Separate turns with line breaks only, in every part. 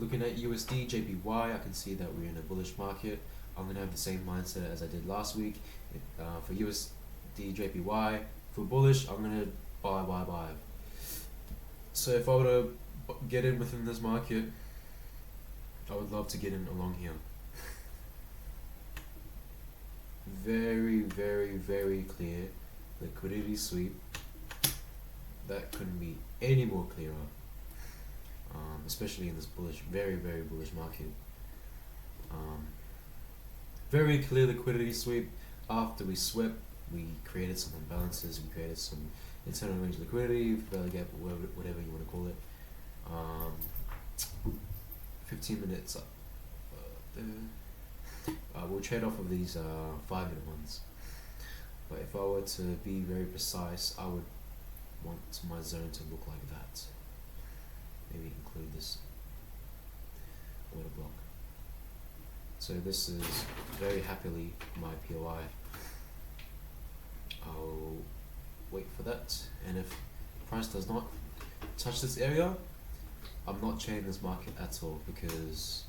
looking at USD JPY, I can see that we're in a bullish market. I'm gonna have the same mindset as I did last week. For USD JPY, for bullish, I'm gonna buy. So if I were to get in within this market, I would love to get in along here. Very, very, very clear liquidity sweep. That couldn't be any more clearer, especially in this bullish, very, very bullish market. Very clear liquidity sweep. After we swept, we created some imbalances, we created some internal range liquidity, fair gap, whatever you want to call it. 15 minutes up. We'll trade off of these 5-minute ones. But if I were to be very precise, I would want my zone to look like that. Maybe include this order block. So this is very happily my POI. I'll wait for that, and if price does not touch this area, I'm not trading this market at all, because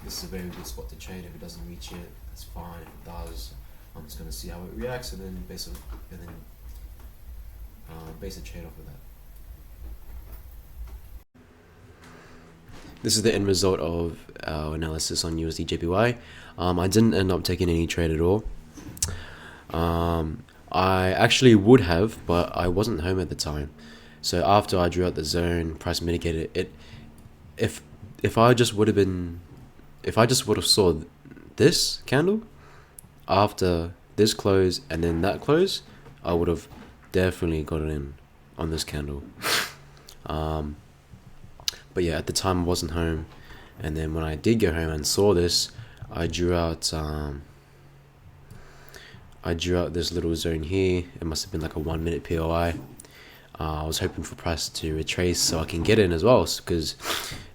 this is a very good spot to trade. If it doesn't reach it, that's fine. If it does, I'm just gonna see how it reacts and then base a trade off of that.
This is the end result of our analysis on USD JPY. I didn't end up taking any trade at all. I actually would have, but I wasn't home at the time. So after I drew out the zone, price mitigated it. If I just would have saw this candle after this close and then that close, I would have definitely got it in on this candle. But yeah, at the time I wasn't home, and then when I did go home and saw this, I drew out this little zone here. It must have been like a 1-minute POI. I was hoping for price to retrace so I can get in as well, because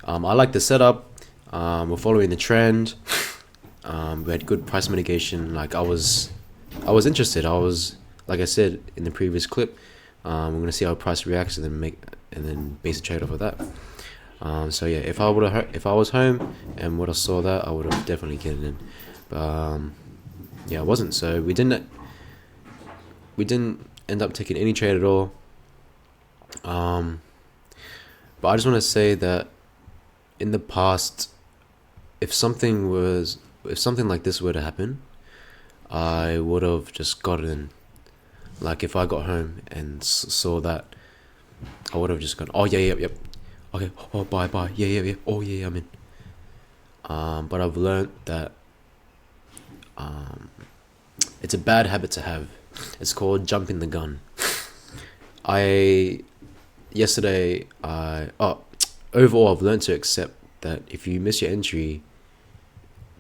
I like the setup. We're following the trend. We had good price mitigation. Like I was interested. Like I said in the previous clip, we're gonna see how price reacts and then base a trade off of that. So yeah, if I was home and would have saw that, I would have definitely get it in. But yeah, I wasn't. So we didn't end up taking any trade at all. But I just want to say that in the past, if something like this were to happen, I would have just got in. Like if I got home and saw that, I would have just gone, oh yeah, yep. Okay, oh bye, yeah. Oh yeah, I'm in. But I've learned that it's a bad habit to have. It's called jumping the gun. Overall, I've learned to accept that if you miss your entry,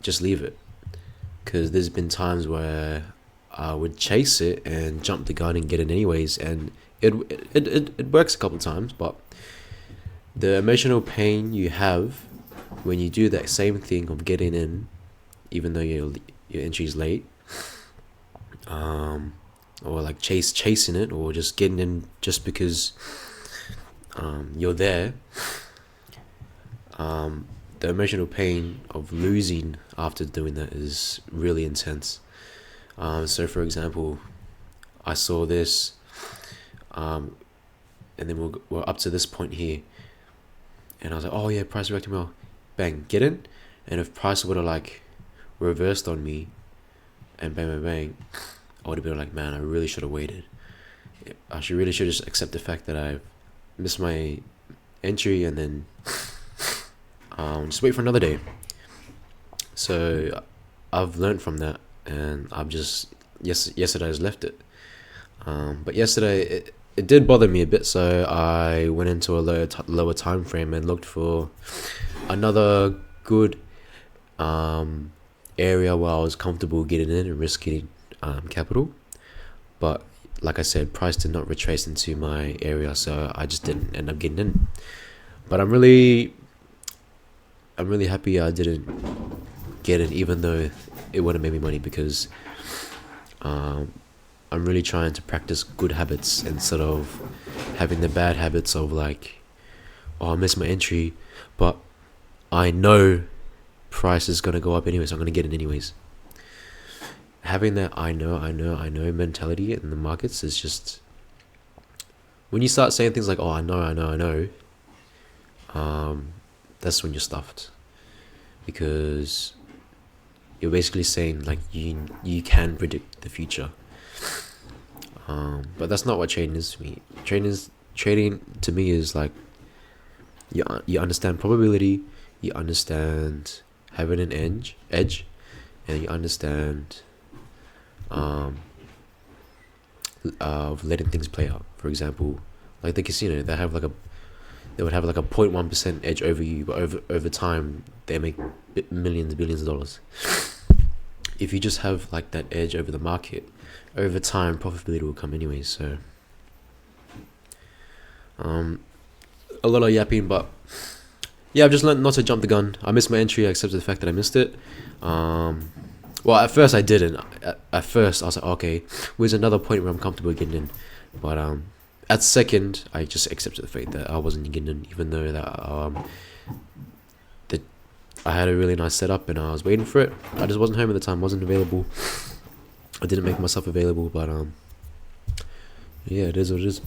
just leave it. Because there's been times where I would chase it and jump the gun and get it anyways, and it works a couple of times, but the emotional pain you have when you do that same thing of getting in, even though your entry is late, or like chasing it, or just getting in just because you're there. The emotional pain of losing after doing that is really intense. So for example, I saw this, and then we're up to this point here, and I was like, oh yeah, price reacting well, bang, get in. And if price would have like reversed on me and bang, I would have been like, man, I really should have waited. I really should just accept the fact that I missed my entry and then just wait for another day. So I've learned from that, and I've just yesterday I just left it. But yesterday it did bother me a bit, so I went into a lower time frame and looked for another good area where I was comfortable getting in and risking capital. But like I said, price did not retrace into my area, so I just didn't end up getting in. But I'm really happy I didn't get in, even though it would have made me money, because I'm really trying to practice good habits instead of having the bad habits of like, oh, I missed my entry, but I know price is gonna go up anyways. I'm gonna get it anyways. Having that I know mentality in the markets is just, when you start saying things like, oh, I know, that's when you're stuffed, because you're basically saying like you can predict the future. But that's not what trading is to me. Trading to me is like, you understand probability, you understand having an edge, and you understand of letting things play out. For example, like the casino, they would have like a 0.1% edge over you, but over time they make billions of dollars. If you just have like that edge over the market, over time profitability will come anyway. So a lot of yapping, but yeah, I've just learned not to jump the gun. I missed my entry. I accepted the fact that I missed it. Well, at first I didn't. At first I was like, okay, where's another point where I'm comfortable getting in? But at second, I just accepted the fact that I wasn't getting in, even though that I had a really nice setup and I was waiting for it. I just wasn't home at the time. Wasn't available. I didn't make myself available. But yeah, it is what it is.